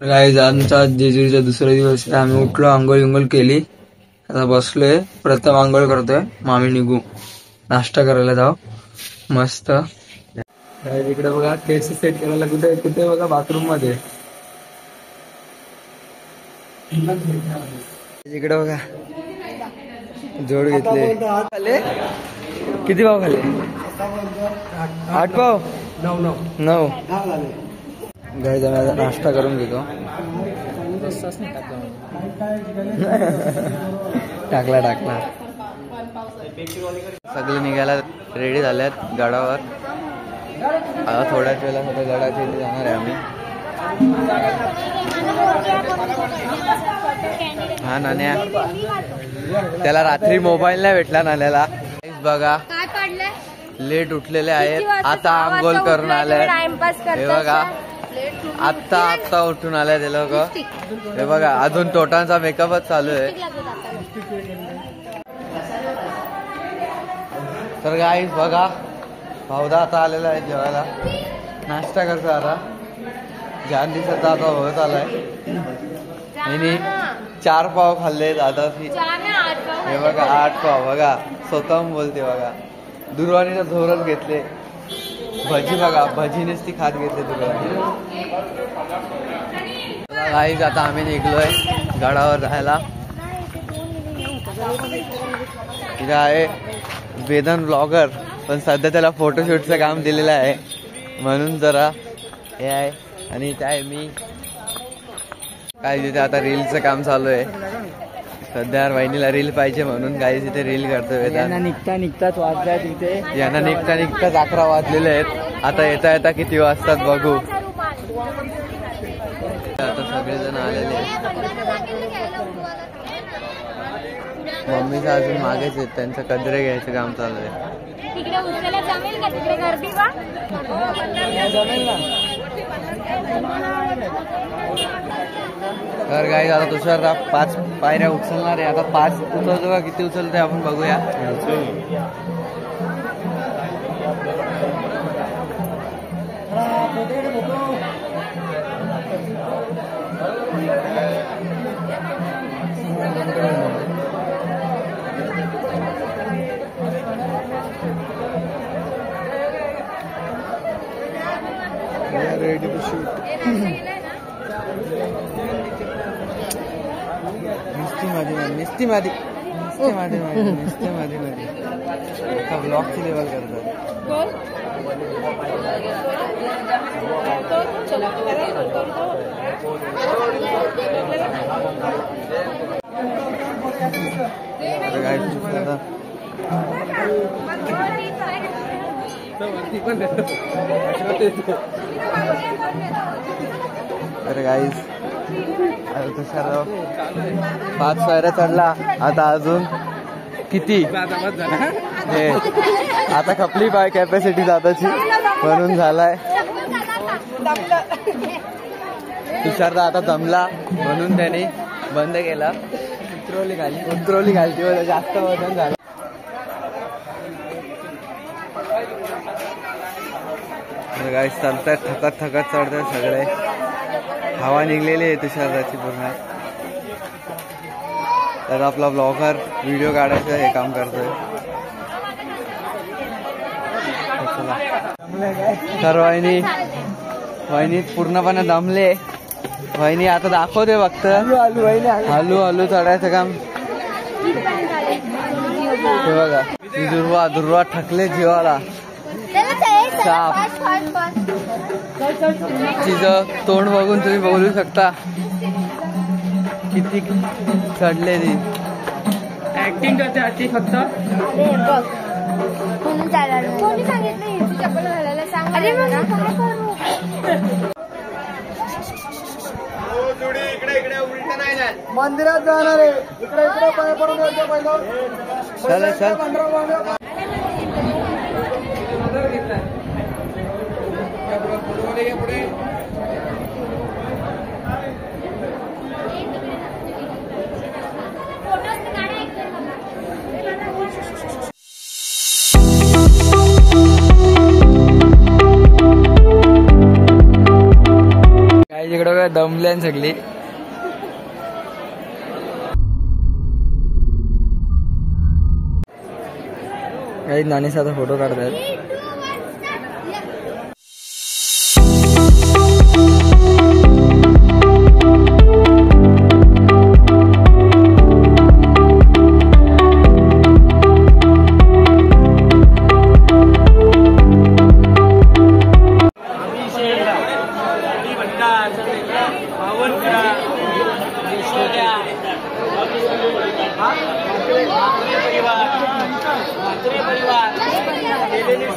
Guys आमचा जेजुरीचा दुसरा दिवस आहे. आम्ही उठलो, आंघोळ केली, आता बसलोय. प्रथम आंघोळ करतोय, आम्ही निघू नाश्ता करायला जाऊ मस्त. इकडे बघा केस सेट करायला कुठे कुठे बघा बाथरूम मध्ये. इकडे बघा जोड घेतले. किती भाव खाले? 8 पाव 9. गाईज आम्ही आता नाश्ता करून घेतो. टाकला सगळे निघायला रेडी झाल्यात गडावर. आता थोड्याच वेळेला गडाच्या इथे जाणार आहे आम्ही. हा नाण्या, त्याला रात्री मोबाईल नाही भेटला नाण्याला. बघा लेट उठलेले आहेत, आता आंघोळ करून आले. हे बघा आत्ता उठून आलाय ते लोक. हे बघा अजून टोटांचा मेकअपच चालू आहे. तर गाईस बघा भाऊदा आता आलेला आहे जेवायला. नाश्ता करतो आता. जान दिसत आता होत आलाय. आणि 4 पाव खाल्ले दादा. हे बघा 8 पाव बघा स्वतःहून बोलते बघा. दुर्वाणीला झोरच घेतले. भजी बघा भजीनेच ती खात घेतली दुर्वाणी. गाईज आता आम्ही निघलोय गडावर जायला. इथे आहे वेदन ब्लॉगर, पण सध्या त्याला फोटोशूटचं काम दिलेलं आहे म्हणून जरा हे आहे. आणि इथे आहे मी. काय तिथे आता रीलचं काम चालू आहे सध्या. वहिनीला रील पाहिजे म्हणून गाईज इथे रील करतोय. निघताच वाजल्या तिथे. यांना निघताच 11 वाजलेले आहेत. आता येता किती वाजतात बघू. आता सगळेजण आलेले आहेत. मम्मीचं अजून मागेच आहेत, त्यांचं कजरे घ्यायचं काम चालू आहे. तर गाईज आता तुषार 5 पायऱ्या उचलणार आहे. आता 5 उचलतो का किती उचलतोय आपण बघूया. Ready to shoot. निस्ती माझी ब्लॉगची लेवल करतात. अरे गाईज तुषार 5 पायऱ्या चढला. आता अजून किती हे आता खपली पाय कॅपॅसिटी दादाची म्हणून झालाय. तुषार आता दमला म्हणून त्याने बंद केला. उतरवली घालती जास्त वजन झालं. गाईस चालतात थकत चढतात सगळे. हवा निघलेली आहे तुषाराची पूर्ण. तर आपला ब्लॉगर व्हिडिओ काढायचं हे काम करतोय. तर वहिनी पूर्णपणे दमले. वहिनी आता दाखवते फक्त हलू चढायचं काम. हे बघा दुर्वा थकले जीवाला. तिचं तोंड बघून तुम्ही बोलू शकता किती चढले ती. ऍक्टिंग करते आधी फक्त. मंदिरात जाणार आहे. इकडे पाय पडून चल पुढे. बघा दमल्यान सगळी. काही नानीचा आता फोटो काढतात.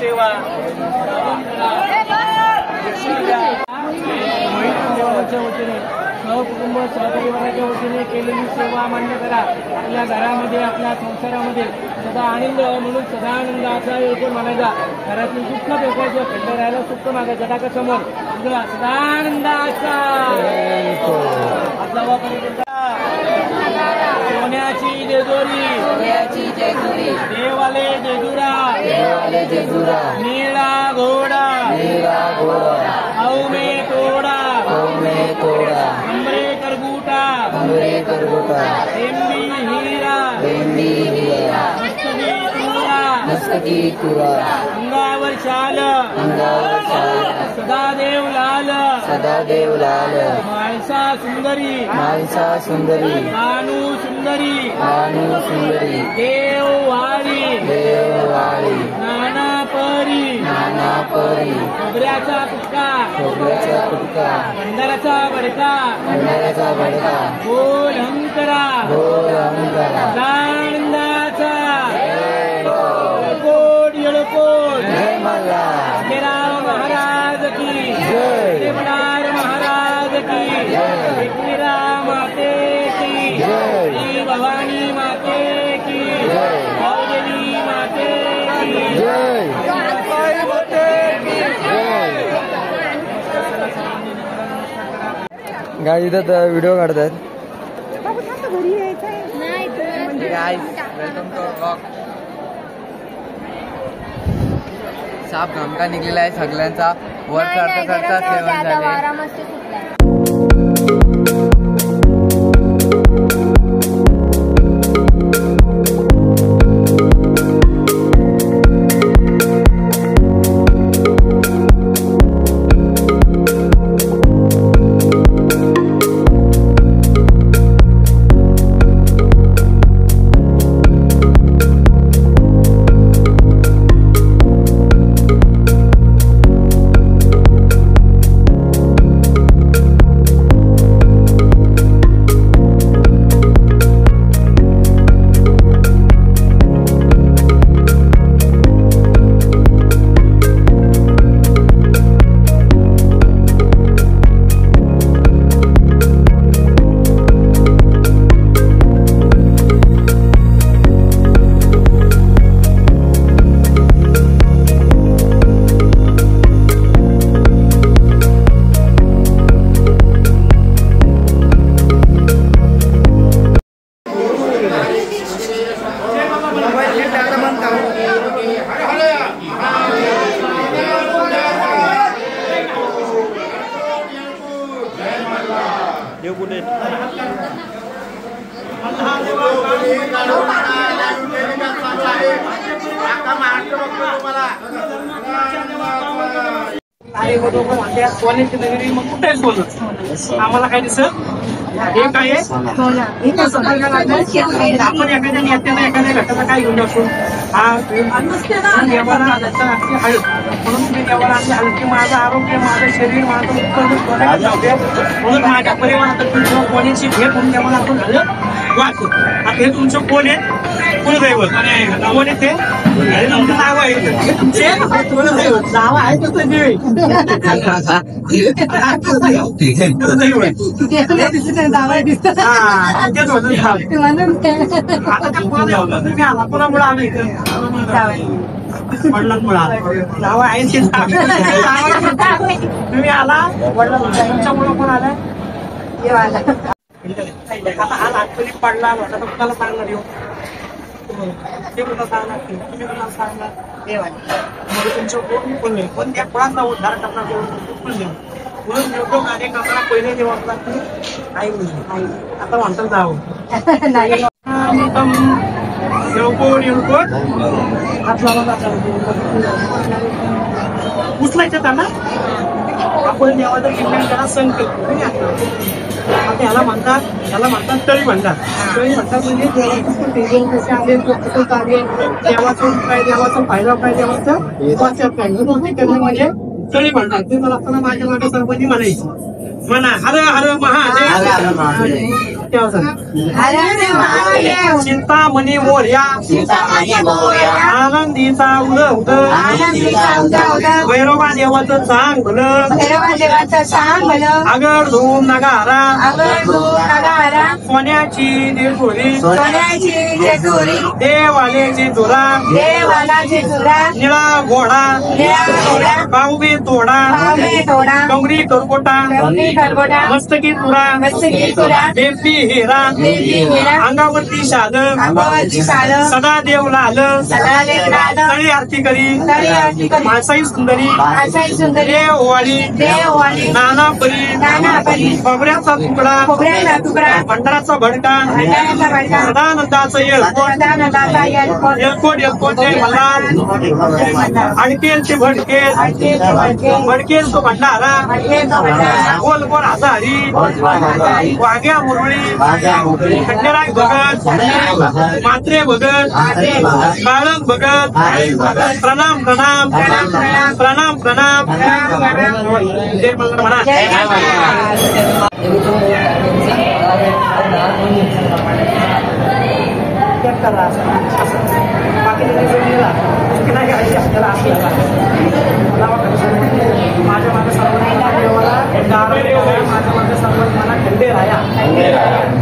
सेवा वतीने सहकुटुंब सहपरिवाराच्या वतीने केलेली सेवा मान्य करा. आपल्या घरामध्ये आपल्या संसारामध्ये सदा आनंद म्हणून सदानंदाचा एकूण मानायचा. घरातील दुःख पेकायचं खंड राहायला सुख मागायचं. जगाच्या समोर सदानंदाचा सोन्याची जेजुरी देवाले जेजुरा नीला घोडा औमे तोडा हमरे करगुटा एम्बी हीरा मस्तकी तुरा अंगावर शाल सदादेव लाल माळसा सुंदरी मानू सुंदरी देव वारी नाना परी खोबऱ्याचा कुटका भंडाराचा बडका बोल हंकरा आनंदाचा कोट येळकोट केराव महाराज की देवदार महाराज की एकविरा माते की श्री भवानी माते की देवी माते की गाय इथं व्हिडिओ काढतात. साप घामका निघलेला आहे सगळ्यांचा. वर चढता सेवन झाले. सोन्याची नगरी मग कुठेच बोलत आम्हाला काय दिसत हे काय आपण एखाद्या नेत्याला एखाद्या घटाला काय घेऊन असतो देवाला हळद म्हणून मी देवाला आपली हलकी माझं आरोग्य माझं शरीर माझं उत्पन्न म्हणून माझ्या परिवारात तुमच्या कोणीची भेट म्हणून देवाला आपण हळद वाचतो. आता हे तुमचं कोण आहे कुलदैवत कोण आहे ते तुमचं नाव आहे तुमचे कुलदैवत नाव आहे तसं कोणामुळे आम्ही वडिलांमुळे नाव आहे तुम्ही आला वडिलांच्यामुळे कोण आलाय आता हा नागपली पडला म्हटलं तर कुणाला सांगणार येऊ ते कुणाला सांगणार तुम्ही कुणाला सांगणार देवाने मग तुमचं कोण कोण त्या कोणाचा उद्धार करणार म्हणून जेवढं कार्यक्रमाला पहिले जेव्हा आई आता म्हणतात जावं उचलायचं त्यांना आपण देवाचा गिरणी त्याला संकल्प आता याला म्हणतात तळी म्हणतात म्हणजे देवाचं काय देवाचा फायदा काय देवाचं वाचत काय म्हणजे तळी म्हणतात ते तर असताना माझ्या मागे सरपंच म्हणायचं म्हणा हर हर महादेव चिंतामणी मोर्या आनंदीचा उद भैरवा देवाचं सांग भलं आगड धूम नगारा सोन्याची देवरी देवालेची जोरा निळा घोडा बाहुबी तोडा डोंगरी करकोटा मस्तकी तुरा बेपी हिरा अंगावरती शाल सदा देव लाल तळी आरती करी मासाई सुंदरी देववाडी नाना परी खोबऱ्याचा तुकडा भंडाराचा भडका सदानंदाचं येळकोट जय मल्हार अडकेलचे भडकेल तो भंडारा गोल गोल हजारी वाघ्या मुरळी खंडेराय भगत मात्रे भगत बाळक भगत प्रणाम जय मल्हार म्हणा माझ्या मागे सर्वांना मला खंडे राया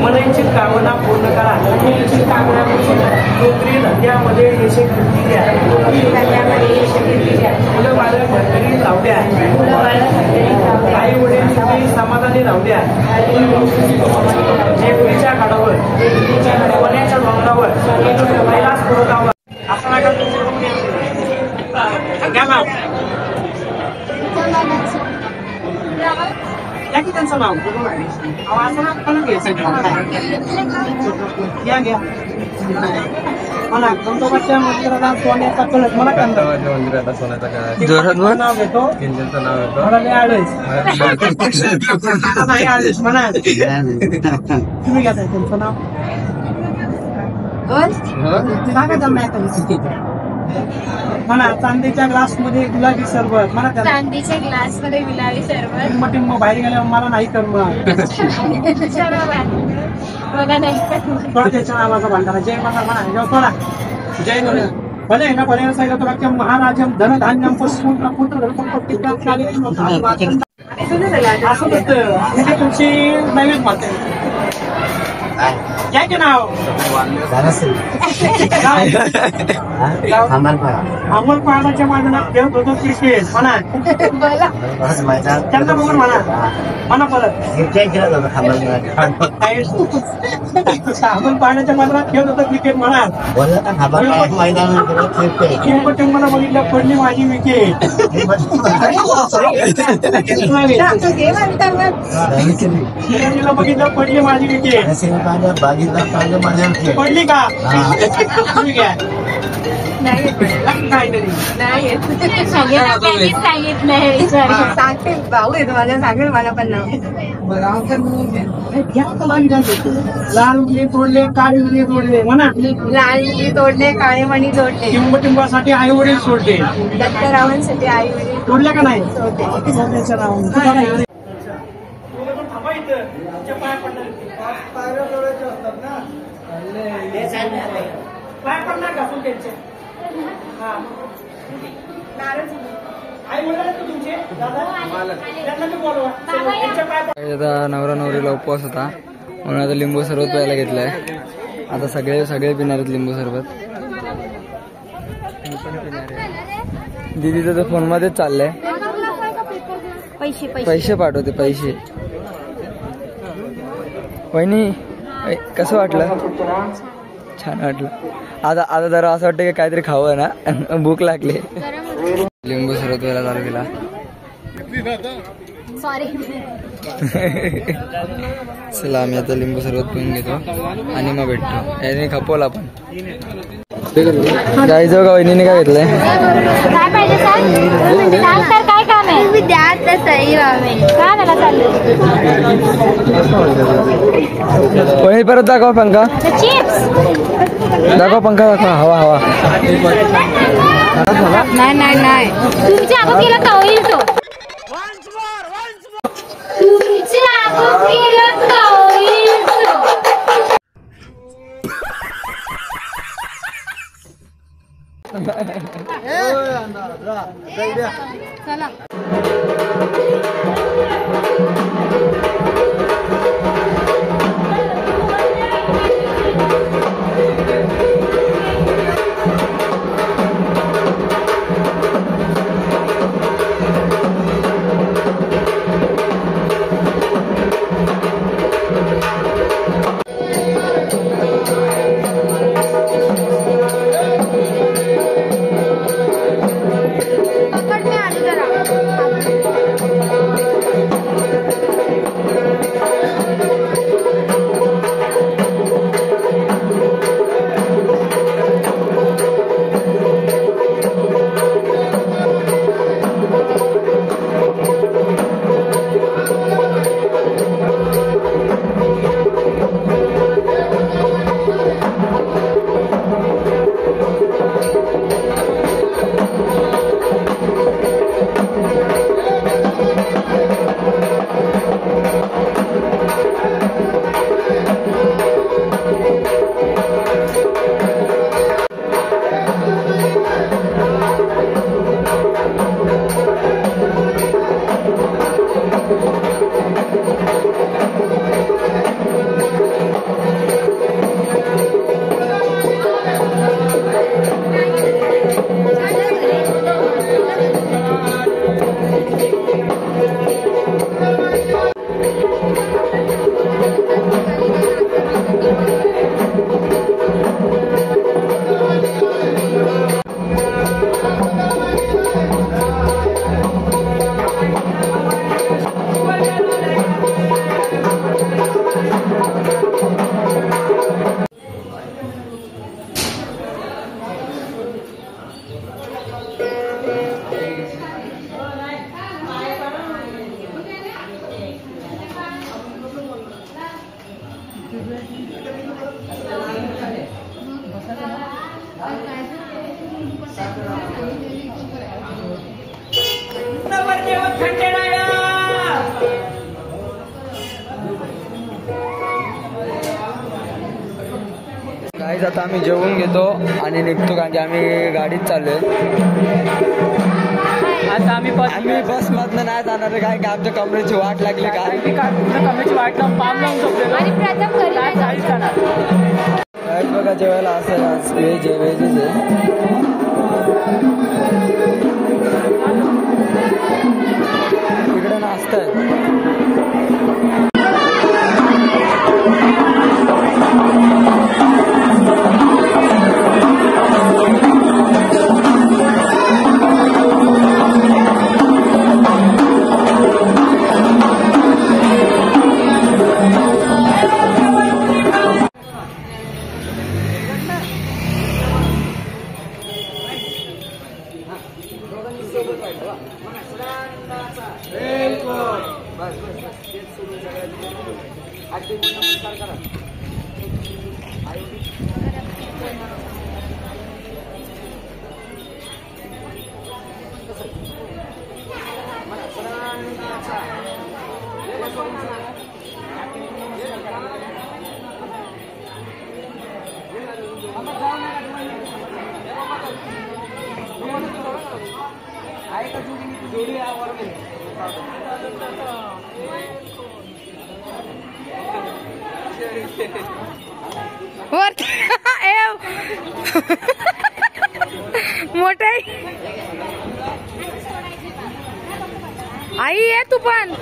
मनाची कामना पूर्ण करा नोकरी धंद्यामध्ये यशस्वी मुलं माझ्या घरघरी लावल्या आई वडील सगळी समाधानी लावल्या जेवढीच्या काढावर वण्याच्या डोंगरावर कैलास पर्वतावर असं नका घ्या की त्यांचं नाव असं ना पण घ्यायचं घ्या मला खंडोबाच्या मंदिराला सोन्याचा कळस मला मंदिराला सोन्याचा कळस नाव घेतो मला लय आळस नाही आळस म्हणा तुम्ही घ्या त्यांचं नाव सांगा त्यांना म्हणा चांदीच्या ग्लास मध्ये गुलाबी सरबत म्हणा चांदीच्या ग्लास मध्ये गुलाबी सरबत टिंब बाहेर गेल्यावर मला नाही करणार थोडा त्याच्या नावाचा भांडारा जय मल्हार म्हणा थोडा जय भले ना पर्याय सांगितलं तुला महाराजम धनधान्यम पुष्पून पुत्र असं तुमची नवीन माते क्या नाव अमरपाडाच्या मैदानात खेळत होतो क्रिकेट म्हणा त्यांना बघून म्हणा परत अमरपाडाच्या मैदानात खेळत होतो क्रिकेट म्हणा मला बघितलं पडली माझी विकेट बघितलं पडली माझी विकेट पडली का ठीक आहे सांगते भाऊ आहे तुम्हाला सांगेल मला पण नाव लाल मुली तोडले काळे मुली तोडले म्हणा लाल मुली तोडले काळे मणी जोडले टिंबासाठी आई वडील सोडले दत्तरावांसाठी आई वडील तोडले का नाही सोडले पाय पडणार का फुल त्यांचे आता नवरा नवरीला उपवास होता म्हणून आता लिंबू सरबत प्यायला घेतलंय आता सगळे पिणार आहेत लिंबू सरबत दीदीचं तर फोन मध्येच चाललंय पैसे पाठवते पैसे वहिनी कसं वाटलं छान वाटलं आता जरा असं वाटतं की काहीतरी खावं ना भूक लागली लिंबू सरबत प्यायला चालू केला सॉरी. चला आम्ही आता लिंबू सरबत पिऊन घेतो आणि मग भेटतो. याने खपवला आपण जायचं का? वहिनीने काय घेतलंय? काय पाहिजे सांग तर काय काम आहे? मी द्या सही काय मला चाललं. वहिनी परत दाखवा पंखा. चिप्स दाखवा पंखा दाखवा. हवा हवा नाही तुमच्या आगो केलं का होईल तो. तुमच्या आगो केलं का होईल तो. चला गाईज आता आम्ही जेवून घेतो आणि निघतो कारण की आम्ही गाडीत चाललोय. आता आम्ही बस मधनं नाही जाणार काय की आमच्या कमरेची वाट लागली काय कमरेची वाट लावून पाम लावून झोपलेलो आणि प्रथम काय बघा जेवायला असं आज व्हेजच आहे. तिकडे नाश्ता आहे. मोठे आई आहे तू पण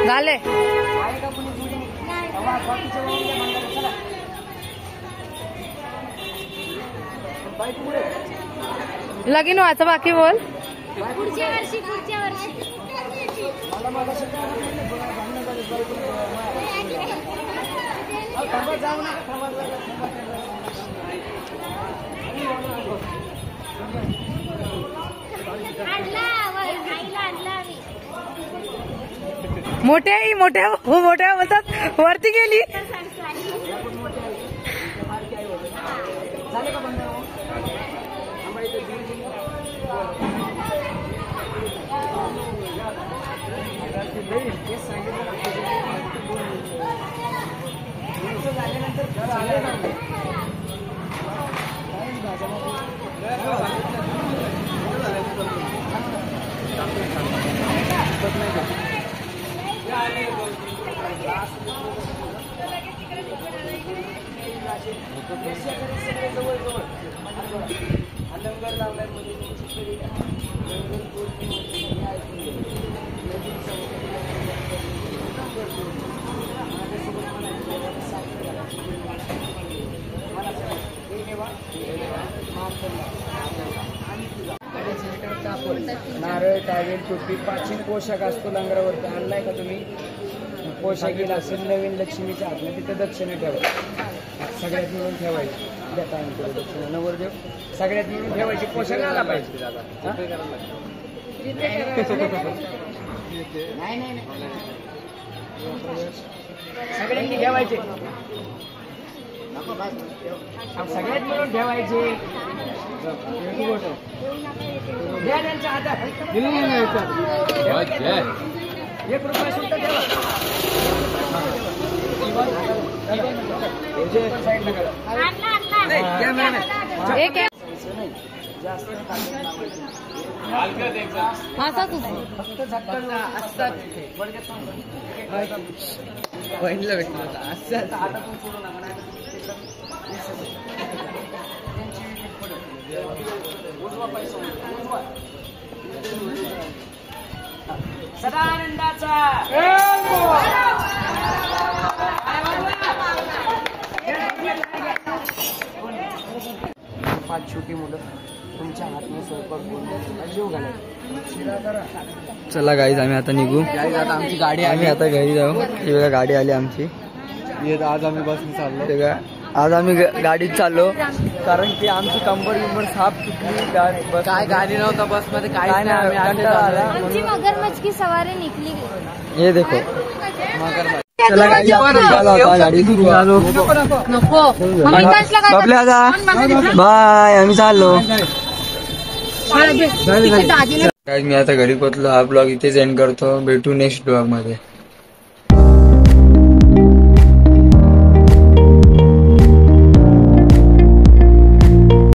झाले. लगीन व्हायचं बाकी बोल. पुढच्या वर्षी मोठ्या बोलतात वरती गेली. नारळ, टावेल, टोपी, प्राचीन पोशाख असतो लंगरावरती. आणलाय का तुम्ही? पोशाख येईल असेल नवीन लक्ष्मीच्या हातला तिथे दक्षिणा ठेवा. सगळ्यात मिळून ठेवायची. दक्षिणा नवरदेव सगळ्यात मिळून ठेवायची. पोशाख आला पाहिजे. नाही सगळ्यांनी ठेवायचे. सगळ्यात मिळून ठेवायचे. त्यांच्या हातात 1 रुपया सुद्धा ठेवा. पहिलं भेटलं सदानंदाचा 5 छोटी मुलं तुमच्या हातने स्वयंपाक जीव घालायला. चला गाईज आम्ही आता निघू. आता आमची गाडी आम्ही आता घरी जाऊ. ही बघा गाडी आली आमची. आज आम्ही बसने चाललो. ते का आज आम्ही गाडीत चाललो कारण की आमची कंबर साफ तुटली. काय गाडी नव्हता बसमध्ये काय नाही. आमची मगरमच्छ की सवारी निकली गई. ये देखो चला गाडी सुरू झालो. बाय आम्ही चाललो. मी आता घरी पोहोचलो. हा ब्लॉग इथेच एंड करतो. भेटू नेक्स्ट ब्लॉग मध्ये.